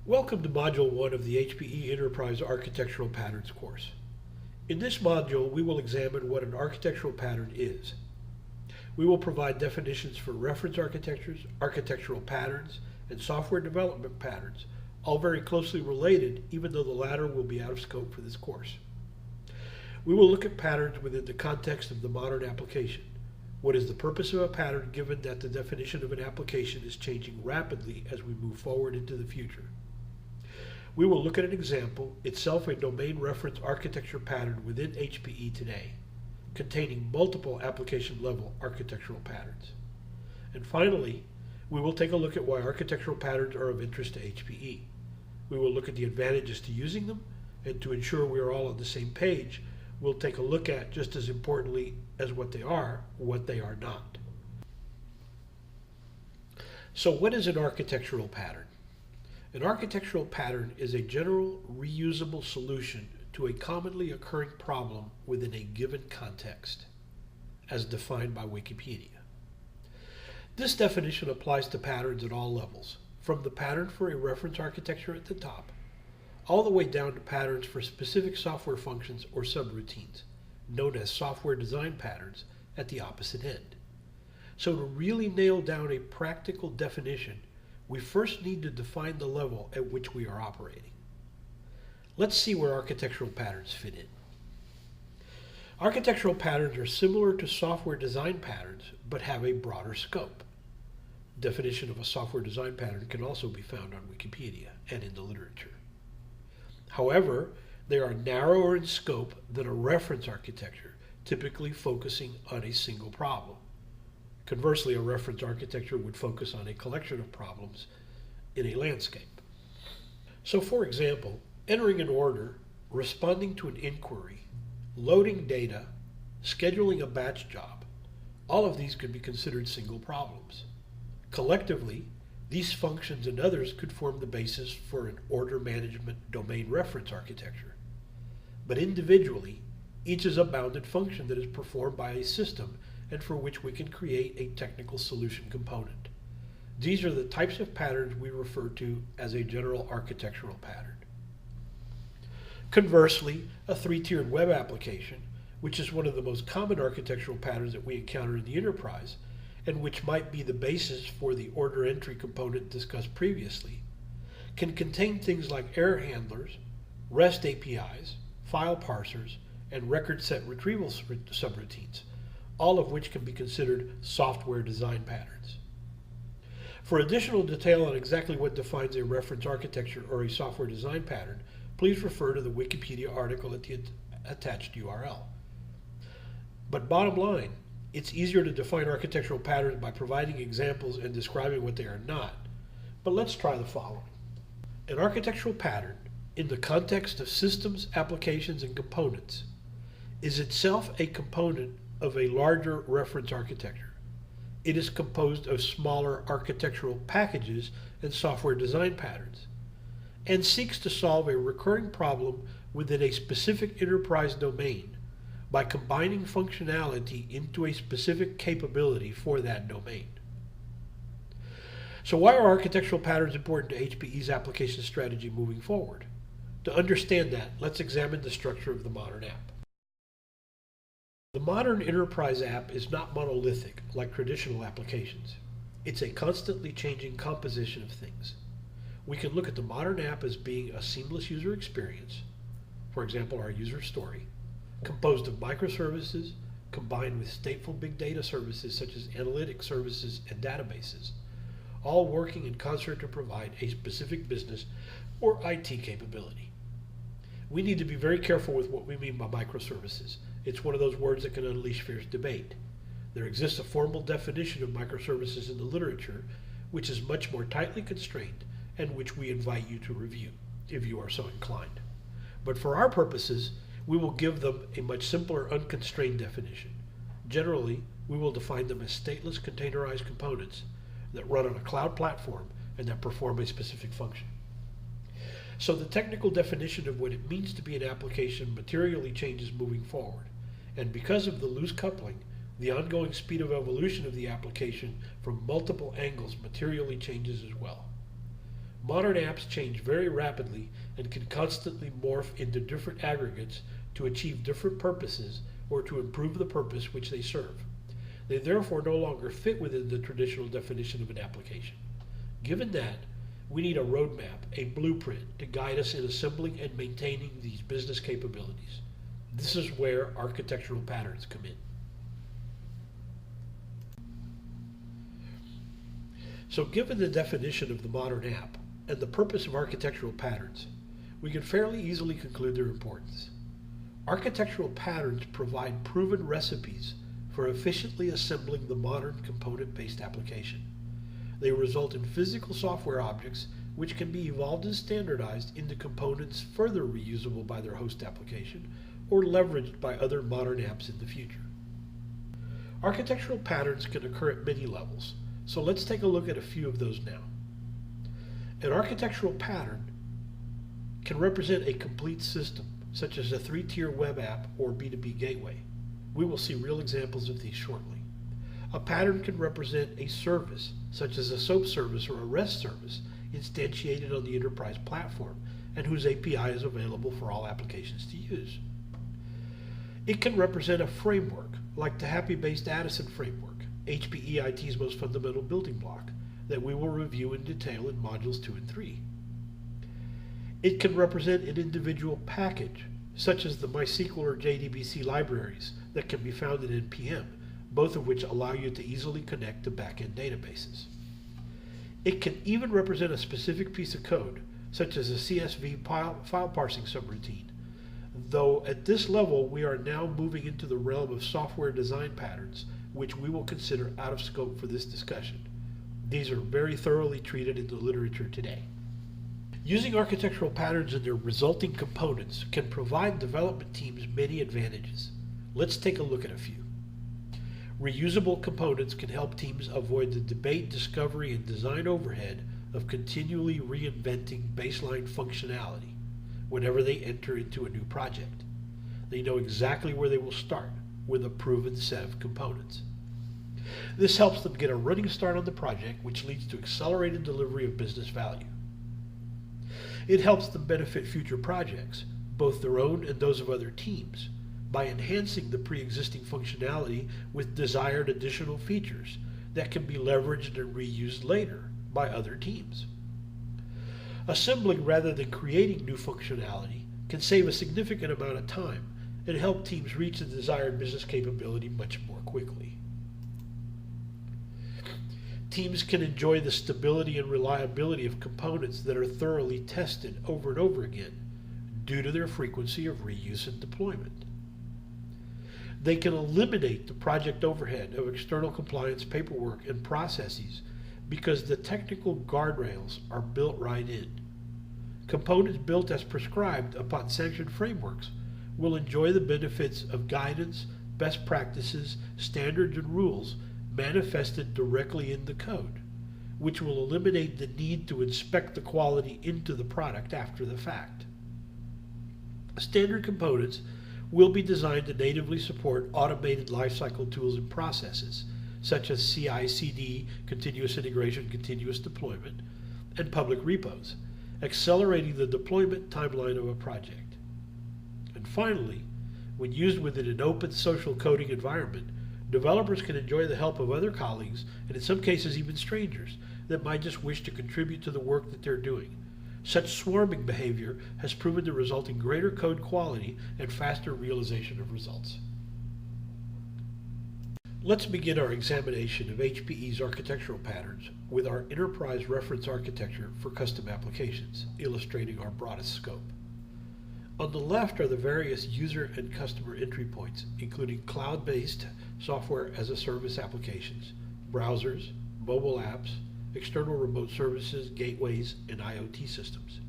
Welcome to Module 1 of the HPE Enterprise Architectural Patterns course. In this module, we will examine what an architectural pattern is. We will provide definitions for reference architectures, architectural patterns, and software development patterns, all very closely related, even though the latter will be out of scope for this course. We will look at patterns within the context of the modern application. What is the purpose of a pattern given that the definition of an application is changing rapidly as we move forward into the future? We will look at an example, itself a domain reference architecture pattern within HPE today, containing multiple application-level architectural patterns. And finally, we will take a look at why architectural patterns are of interest to HPE. We will look at the advantages to using them, and to ensure we are all on the same page, we'll take a look at, just as importantly as what they are not. So what is an architectural pattern? An architectural pattern is a general, reusable solution to a commonly occurring problem within a given context, as defined by Wikipedia. This definition applies to patterns at all levels, from the pattern for a reference architecture at the top, all the way down to patterns for specific software functions or subroutines, known as software design patterns, at the opposite end. So to really nail down a practical definition, we first need to define the level at which we are operating. Let's see where architectural patterns fit in. Architectural patterns are similar to software design patterns, but have a broader scope. Definition of a software design pattern can also be found on Wikipedia and in the literature. However, they are narrower in scope than a reference architecture, typically focusing on a single problem. Conversely, a reference architecture would focus on a collection of problems in a landscape. So for example, entering an order, responding to an inquiry, loading data, scheduling a batch job, all of these could be considered single problems. Collectively, these functions and others could form the basis for an order management domain reference architecture. But individually, each is a bounded function that is performed by a system and for which we can create a technical solution component. These are the types of patterns we refer to as a general architectural pattern. Conversely, a three-tiered web application, which is one of the most common architectural patterns that we encounter in the enterprise, and which might be the basis for the order entry component discussed previously, can contain things like error handlers, REST APIs, file parsers, and record set retrieval subroutines, all of which can be considered software design patterns. For additional detail on exactly what defines a reference architecture or a software design pattern, please refer to the Wikipedia article at the attached URL. But bottom line, it's easier to define architectural patterns by providing examples and describing what they are not. But let's try the following. An architectural pattern, in the context of systems, applications, and components, is itself a component of a larger reference architecture. It is composed of smaller architectural packages and software design patterns, and seeks to solve a recurring problem within a specific enterprise domain by combining functionality into a specific capability for that domain. So why are architectural patterns important to HPE's application strategy moving forward? To understand that, let's examine the structure of the modern app. The modern enterprise app is not monolithic like traditional applications. It's a constantly changing composition of things. We can look at the modern app as being a seamless user experience, for example, our user story, composed of microservices combined with stateful big data services such as analytic services and databases, all working in concert to provide a specific business or IT capability. We need to be very careful with what we mean by microservices. It's one of those words that can unleash fierce debate. There exists a formal definition of microservices in the literature, which is much more tightly constrained and which we invite you to review, if you are so inclined. But for our purposes, we will give them a much simpler, unconstrained definition. Generally, we will define them as stateless containerized components that run on a cloud platform and that perform a specific function. So the technical definition of what it means to be an application materially changes moving forward. And because of the loose coupling, the ongoing speed of evolution of the application from multiple angles materially changes as well. Modern apps change very rapidly and can constantly morph into different aggregates to achieve different purposes or to improve the purpose which they serve. They therefore no longer fit within the traditional definition of an application. Given that, we need a roadmap, a blueprint to guide us in assembling and maintaining these business capabilities. This is where architectural patterns come in. So given the definition of the modern app and the purpose of architectural patterns, we can fairly easily conclude their importance. Architectural patterns provide proven recipes for efficiently assembling the modern component-based application. They result in physical software objects which can be evolved and standardized into components further reusable by their host application or leveraged by other modern apps in the future. Architectural patterns can occur at many levels, so let's take a look at a few of those now. An architectural pattern can represent a complete system, such as a 3-tier web app or B2B gateway. We will see real examples of these shortly. A pattern can represent a service, such as a SOAP service or a REST service, instantiated on the enterprise platform and whose API is available for all applications to use. It can represent a framework, like the Happy-based Addison framework, HPE IT's most fundamental building block, that we will review in detail in modules 2 and 3. It can represent an individual package, such as the MySQL or JDBC libraries that can be found in NPM, both of which allow you to easily connect to back-end databases. It can even represent a specific piece of code, such as a CSV file parsing subroutine, though at this level we are now moving into the realm of software design patterns, which we will consider out of scope for this discussion. These are very thoroughly treated in the literature today. Using architectural patterns and their resulting components can provide development teams many advantages. Let's take a look at a few. Reusable components can help teams avoid the debate, discovery, and design overhead of continually reinventing baseline functionality whenever they enter into a new project. They know exactly where they will start with a proven set of components. This helps them get a running start on the project, which leads to accelerated delivery of business value. It helps them benefit future projects, both their own and those of other teams, by enhancing the pre-existing functionality with desired additional features that can be leveraged and reused later by other teams. Assembling rather than creating new functionality can save a significant amount of time and help teams reach the desired business capability much more quickly. Teams can enjoy the stability and reliability of components that are thoroughly tested over and over again due to their frequency of reuse and deployment. They can eliminate the project overhead of external compliance paperwork and processes because the technical guardrails are built right in. Components built as prescribed upon sanctioned frameworks will enjoy the benefits of guidance, best practices, standards, and rules manifested directly in the code, which will eliminate the need to inspect the quality into the product after the fact. Standard components will be designed to natively support automated lifecycle tools and processes, such as CI/CD, continuous integration, continuous deployment, and public repos, accelerating the deployment timeline of a project. And finally, when used within an open social coding environment, developers can enjoy the help of other colleagues, and in some cases even strangers, that might just wish to contribute to the work that they're doing. Such swarming behavior has proven to result in greater code quality and faster realization of results. Let's begin our examination of HPE's architectural patterns with our enterprise reference architecture for custom applications, illustrating our broadest scope. On the left are the various user and customer entry points, including cloud-based software as a service applications, browsers, mobile apps, external remote services, gateways, and IoT systems.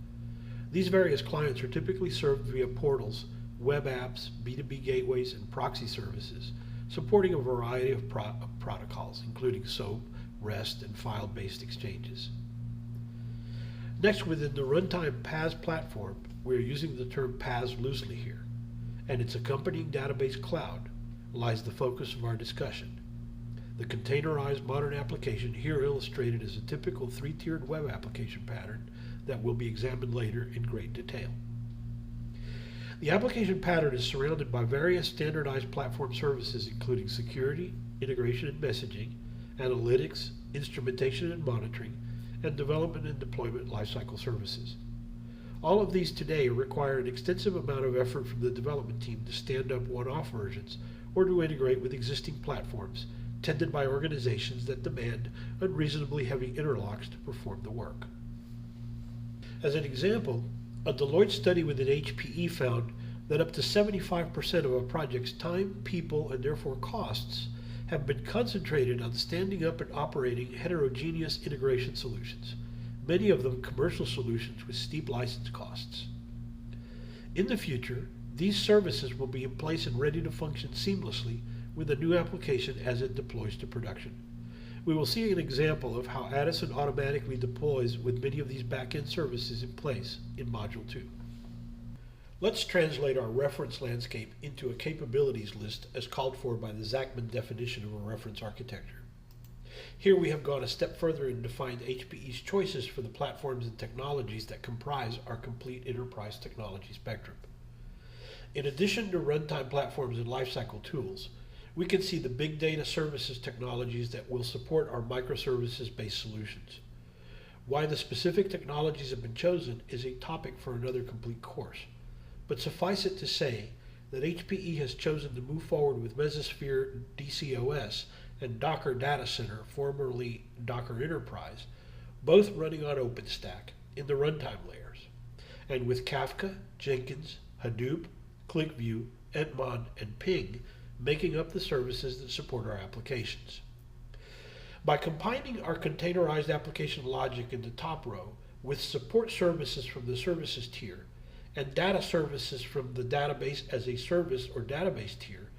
These various clients are typically served via portals, web apps, B2B gateways, and proxy services, supporting a variety of protocols, including SOAP, REST, and file-based exchanges. Next, within the runtime PaaS platform, we are using the term PaaS loosely here, and its accompanying database cloud lies the focus of our discussion. The containerized modern application, here illustrated as a typical 3-tiered web application pattern, that will be examined later in great detail. The application pattern is surrounded by various standardized platform services including security, integration and messaging, analytics, instrumentation and monitoring, and development and deployment lifecycle services. All of these today require an extensive amount of effort from the development team to stand up one-off versions or to integrate with existing platforms tended by organizations that demand unreasonably heavy interlocks to perform the work. As an example, a Deloitte study within HPE found that up to 75% of a project's time, people, and therefore costs have been concentrated on standing up and operating heterogeneous integration solutions, many of them commercial solutions with steep license costs. In the future, these services will be in place and ready to function seamlessly with a new application as it deploys to production. We will see an example of how Addison automatically deploys with many of these back-end services in place in Module 2. Let's translate our reference landscape into a capabilities list as called for by the Zachman definition of a reference architecture. Here we have gone a step further and defined HPE's choices for the platforms and technologies that comprise our complete enterprise technology spectrum. In addition to runtime platforms and lifecycle tools, we can see the big data services technologies that will support our microservices-based solutions. Why the specific technologies have been chosen is a topic for another complete course, but suffice it to say that HPE has chosen to move forward with Mesosphere DCOS and Docker Data Center, formerly Docker Enterprise, both running on OpenStack in the runtime layers, and with Kafka, Jenkins, Hadoop, ClickView, Entmon, and Ping making up the services that support our applications. By combining our containerized application logic in the top row with support services from the services tier and data services from the database as a service or database tier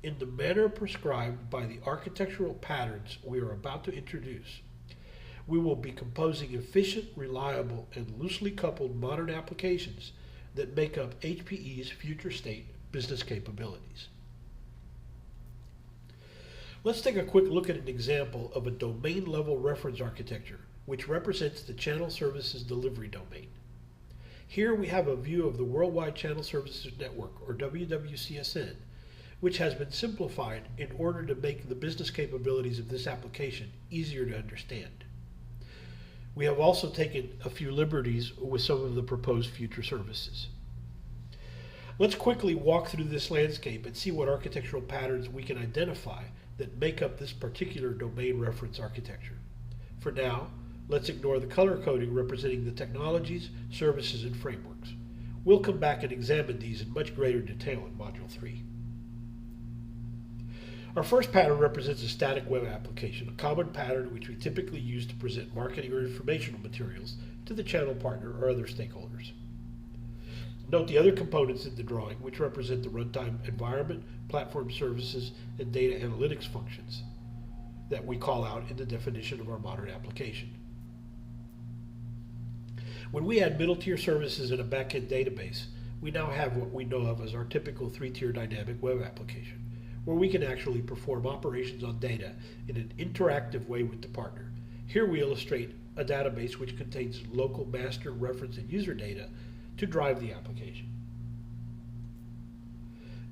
in the manner prescribed by the architectural patterns we are about to introduce, we will be composing efficient, reliable, and loosely coupled modern applications that make up HPE's future state business capabilities. Let's take a quick look at an example of a domain-level reference architecture, which represents the Channel Services Delivery domain. Here we have a view of the Worldwide Channel Services Network, or WWCSN, which has been simplified in order to make the business capabilities of this application easier to understand. We have also taken a few liberties with some of the proposed future services. Let's quickly walk through this landscape and see what architectural patterns we can identify that make up this particular domain reference architecture. For now, let's ignore the color coding representing the technologies, services, and frameworks. We'll come back and examine these in much greater detail in Module 3. Our first pattern represents a static web application, a common pattern which we typically use to present marketing or informational materials to the channel partner or other stakeholders. Note the other components in the drawing, which represent the runtime environment, platform services, and data analytics functions that we call out in the definition of our modern application. When we add middle-tier services in a back-end database, we now have what we know of as our typical three-tier dynamic web application, where we can actually perform operations on data in an interactive way with the partner. Here we illustrate a database which contains local master, reference, and user data to drive the application.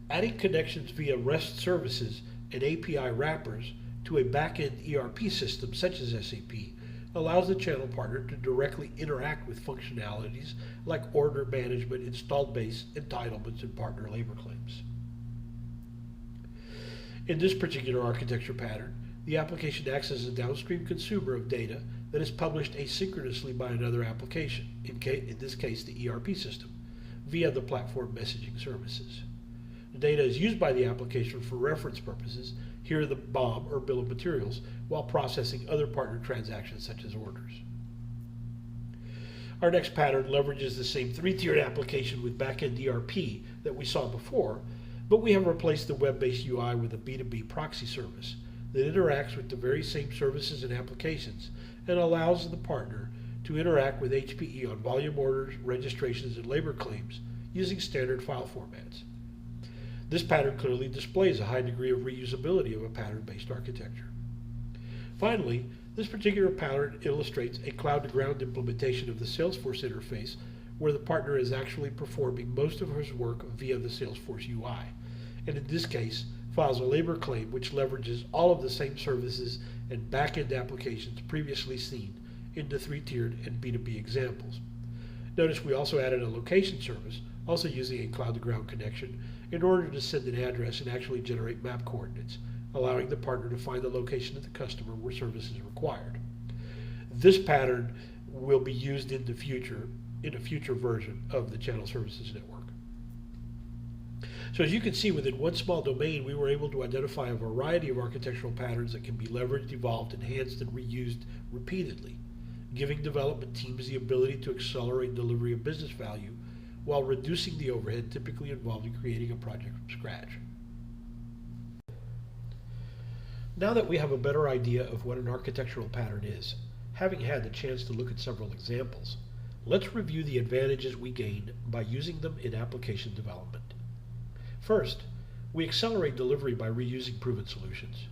Adding connections via REST services and API wrappers to a back-end ERP system such as SAP allows the channel partner to directly interact with functionalities like order management, installed base, entitlements, and partner labor claims. In this particular architecture pattern, the application acts as a downstream consumer of data that is published asynchronously by another application, in this case the ERP system, via the platform messaging services. The data is used by the application for reference purposes, here the BOM or bill of materials, while processing other partner transactions such as orders. Our next pattern leverages the same three-tiered application with back-end ERP that we saw before, but we have replaced the web-based UI with a B2B proxy service that interacts with the very same services and applications and allows the partner to interact with HPE on volume orders, registrations, and labor claims using standard file formats. This pattern clearly displays a high degree of reusability of a pattern-based architecture. Finally, This particular pattern illustrates a cloud-to-ground implementation of the Salesforce interface where the partner is actually performing most of his work via the Salesforce UI, and in this case files a labor claim which leverages all of the same services and back-end applications previously seen in the three-tiered and B2B examples. Notice we also added a location service, also using a cloud-to-ground connection, in order to send an address and actually generate map coordinates, allowing the partner to find the location of the customer where service is required. This pattern will be used in the future in a future version of the Channel Services Network. So as you can see, within one small domain, we were able to identify a variety of architectural patterns that can be leveraged, evolved, enhanced, and reused repeatedly, giving development teams the ability to accelerate delivery of business value while reducing the overhead typically involved in creating a project from scratch. Now that we have a better idea of what an architectural pattern is, having had the chance to look at several examples, let's review the advantages we gain by using them in application development. First, we accelerate delivery by reusing proven solutions.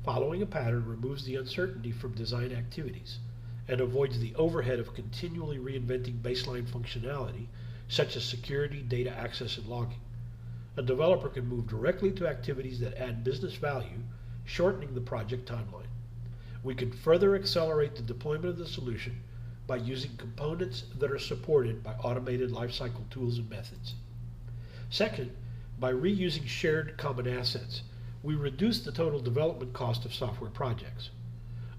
Following a pattern removes the uncertainty from design activities and avoids the overhead of continually reinventing baseline functionality such as security, data access, and logging. A developer can move directly to activities that add business value, shortening the project timeline. We can further accelerate the deployment of the solution by using components that are supported by automated lifecycle tools and methods. Second, by reusing shared common assets, we reduce the total development cost of software projects.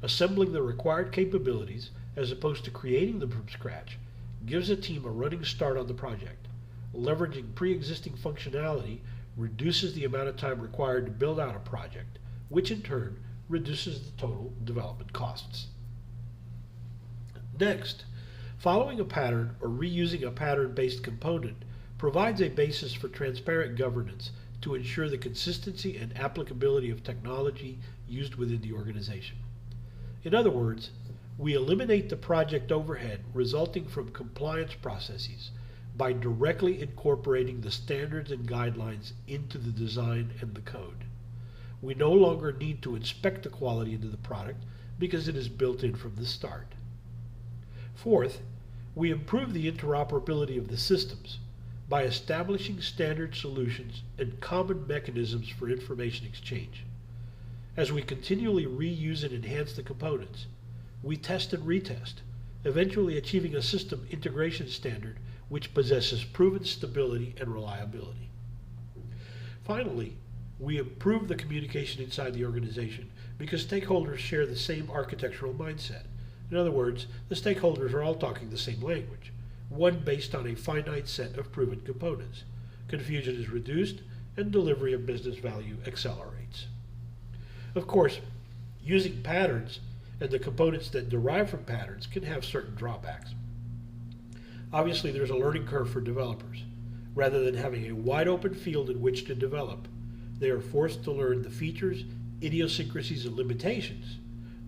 Assembling the required capabilities, as opposed to creating them from scratch, gives a team a running start on the project. Leveraging pre-existing functionality reduces the amount of time required to build out a project, which in turn reduces the total development costs. Next, following a pattern or reusing a pattern-based component provides a basis for transparent governance to ensure the consistency and applicability of technology used within the organization. In other words, we eliminate the project overhead resulting from compliance processes by directly incorporating the standards and guidelines into the design and the code. We no longer need to inspect the quality into the product because it is built in from the start. Fourth, we improve the interoperability of the systems by establishing standard solutions and common mechanisms for information exchange. As we continually reuse and enhance the components, we test and retest, eventually achieving a system integration standard which possesses proven stability and reliability. Finally, we improve the communication inside the organization because stakeholders share the same architectural mindset. In other words, the stakeholders are all talking the same language, one based on a finite set of proven components. Confusion is reduced and delivery of business value accelerates. Of course, using patterns and the components that derive from patterns can have certain drawbacks. Obviously, there's a learning curve for developers. Rather than having a wide open field in which to develop, they are forced to learn the features, idiosyncrasies, and limitations,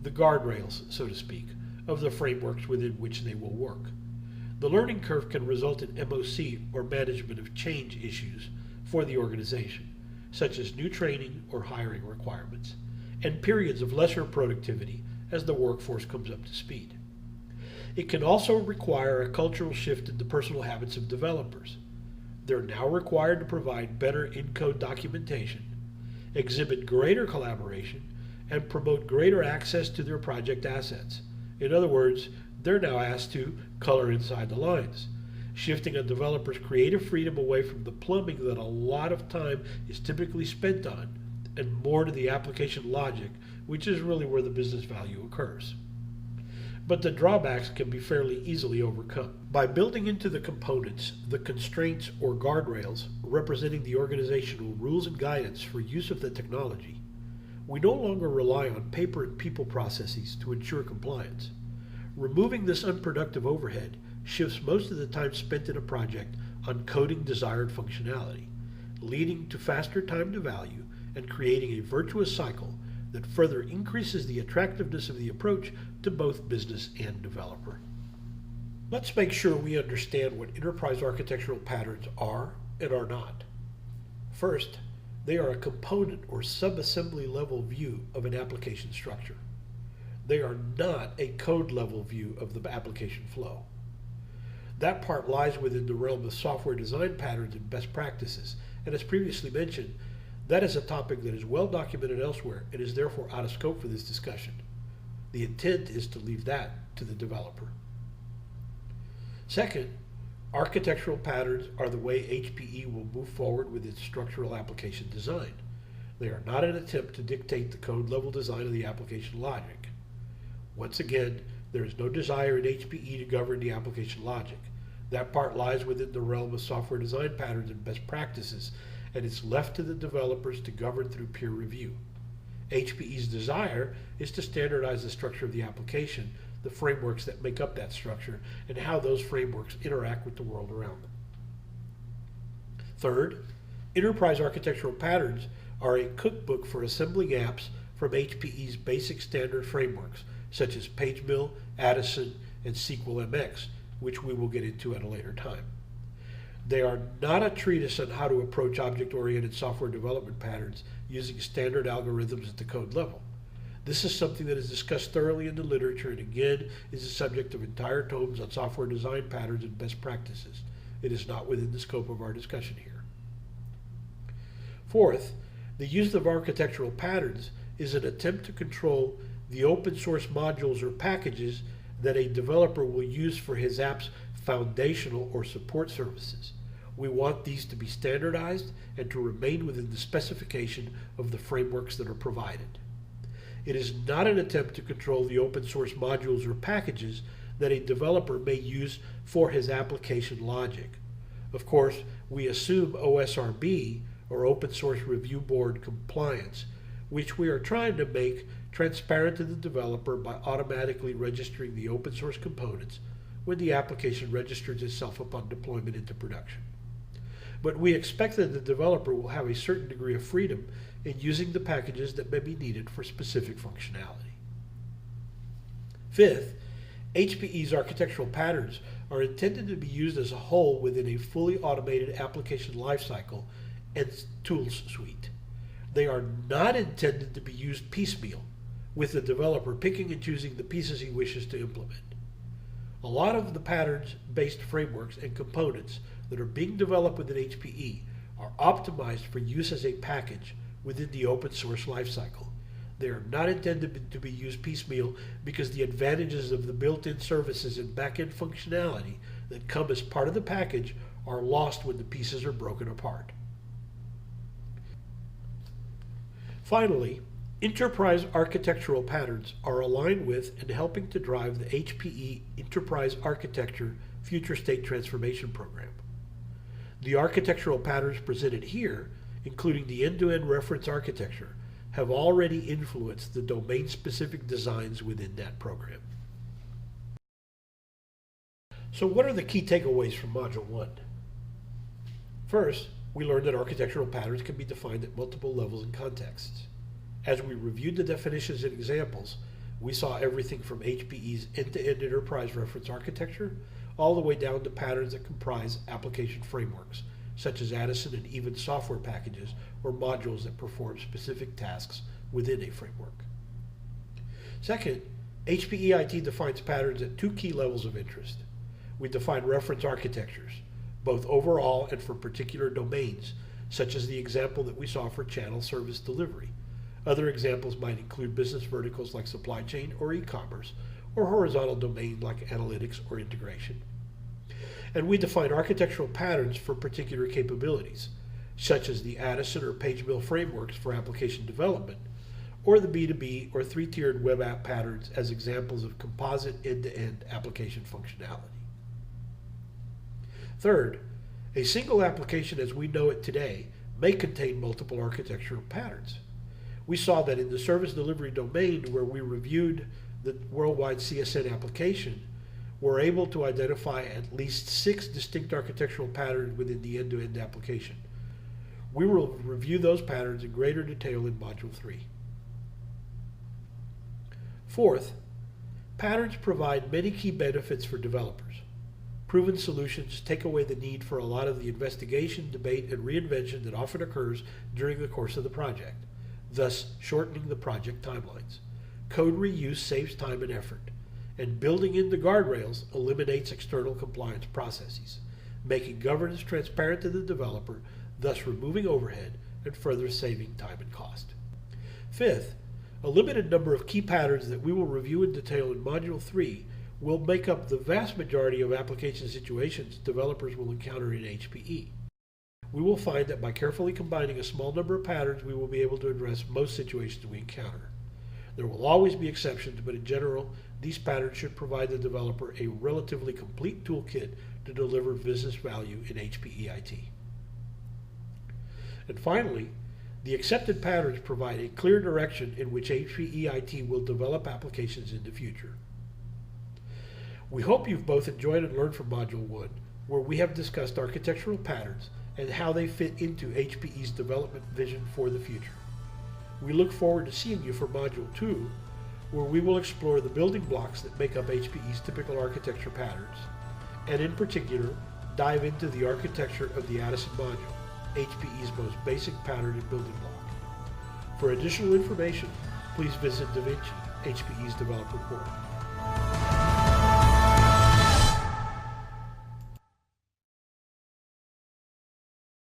the guardrails, so to speak, of the frameworks within which they will work. The learning curve can result in MOC, or management of change, issues for the organization, such as new training or hiring requirements, and periods of lesser productivity as the workforce comes up to speed. It can also require a cultural shift in the personal habits of developers. They're now required to provide better in-code documentation, exhibit greater collaboration, and promote greater access to their project assets. In other words, they're now asked to color inside the lines, shifting a developer's creative freedom away from the plumbing that a lot of time is typically spent on, and more to the application logic, which is really where the business value occurs. But the drawbacks can be fairly easily overcome. By building into the components the constraints or guardrails representing the organizational rules and guidance for use of the technology, we no longer rely on paper and people processes to ensure compliance. Removing this unproductive overhead shifts most of the time spent in a project on coding desired functionality, leading to faster time to value and creating a virtuous cycle that further increases the attractiveness of the approach to both business and developer. Let's make sure we understand what enterprise architectural patterns are and are not. First, they are a component or sub-assembly level view of an application structure. They are not a code level view of the application flow. That part lies within the realm of software design patterns and best practices, and as previously mentioned, that is a topic that is well documented elsewhere and is therefore out of scope for this discussion. The intent is to leave that to the developer. Second, architectural patterns are the way HPE will move forward with its structural application design. They are not an attempt to dictate the code level design of the application logic. Once again, there is no desire in HPE to govern the application logic. That part lies within the realm of software design patterns and best practices, and it's left to the developers to govern through peer review. HPE's desire is to standardize the structure of the application, the frameworks that make up that structure, and how those frameworks interact with the world around them. Third, enterprise architectural patterns are a cookbook for assembling apps from HPE's basic standard frameworks, such as PageMill, Addison, and SQL MX, which we will get into at a later time. They are not a treatise on how to approach object-oriented software development patterns using standard algorithms at the code level. This is something that is discussed thoroughly in the literature and again is the subject of entire tomes on software design patterns and best practices. It is not within the scope of our discussion here. Fourth, the use of architectural patterns is an attempt to control the open source modules or packages that a developer will use for his app's foundational or support services. We want these to be standardized and to remain within the specification of the frameworks that are provided. It is not an attempt to control the open source modules or packages that a developer may use for his application logic. Of course, we assume OSRB, or Open Source Review Board compliance, which we are trying to make transparent to the developer by automatically registering the open source components when the application registers itself upon deployment into production. But we expect that the developer will have a certain degree of freedom in using the packages that may be needed for specific functionality. Fifth, HPE's architectural patterns are intended to be used as a whole within a fully automated application lifecycle and tools suite. They are not intended to be used piecemeal, with the developer picking and choosing the pieces he wishes to implement. A lot of the patterns-based frameworks and components that are being developed within HPE are optimized for use as a package within the open source lifecycle. They are not intended to be used piecemeal because the advantages of the built-in services and back-end functionality that come as part of the package are lost when the pieces are broken apart. Finally, enterprise architectural patterns are aligned with and helping to drive the HPE Enterprise Architecture Future State Transformation Program. The architectural patterns presented here, including the end-to-end reference architecture, have already influenced the domain-specific designs within that program. So what are the key takeaways from Module 1? First, we learned that architectural patterns can be defined at multiple levels and contexts. As we reviewed the definitions and examples, we saw everything from HPE's end-to-end enterprise reference architecture all the way down to patterns that comprise application frameworks, such as Addison and even software packages or modules that perform specific tasks within a framework. Second, HPE IT defines patterns at two key levels of interest. We define reference architectures, both overall and for particular domains, such as the example that we saw for channel service delivery. Other examples might include business verticals like supply chain or e-commerce, or horizontal domain like analytics or integration. And we define architectural patterns for particular capabilities, such as the Addison or PageMill frameworks for application development, or the B2B or three-tiered web app patterns as examples of composite end-to-end application functionality. Third, a single application as we know it today may contain multiple architectural patterns. We saw that in the service delivery domain where we reviewed the worldwide CSN application, we're able to identify at least 6 distinct architectural patterns within the end-to-end application. We will review those patterns in greater detail in Module 3. Fourth, patterns provide many key benefits for developers. Proven solutions take away the need for a lot of the investigation, debate, and reinvention that often occurs during the course of the project, thus shortening the project timelines. code reuse saves time and effort, and building in the guardrails eliminates external compliance processes, making governance transparent to the developer, thus removing overhead and further saving time and cost. Fifth, a limited number of key patterns that we will review in detail in Module 3 will make up the vast majority of application situations developers will encounter in HPE. We will find that by carefully combining a small number of patterns, we will be able to address most situations we encounter. There will always be exceptions, but in general, these patterns should provide the developer a relatively complete toolkit to deliver business value in HPE IT. And finally, the accepted patterns provide a clear direction in which HPE IT will develop applications in the future. We hope you've both enjoyed and learned from Module 1, where we have discussed architectural patterns and how they fit into HPE's development vision for the future. We look forward to seeing you for Module 2, where we will explore the building blocks that make up HPE's typical architecture patterns, and in particular, dive into the architecture of the Addison module, HPE's most basic pattern and building block. For additional information, please visit DaVinci, HPE's developer portal.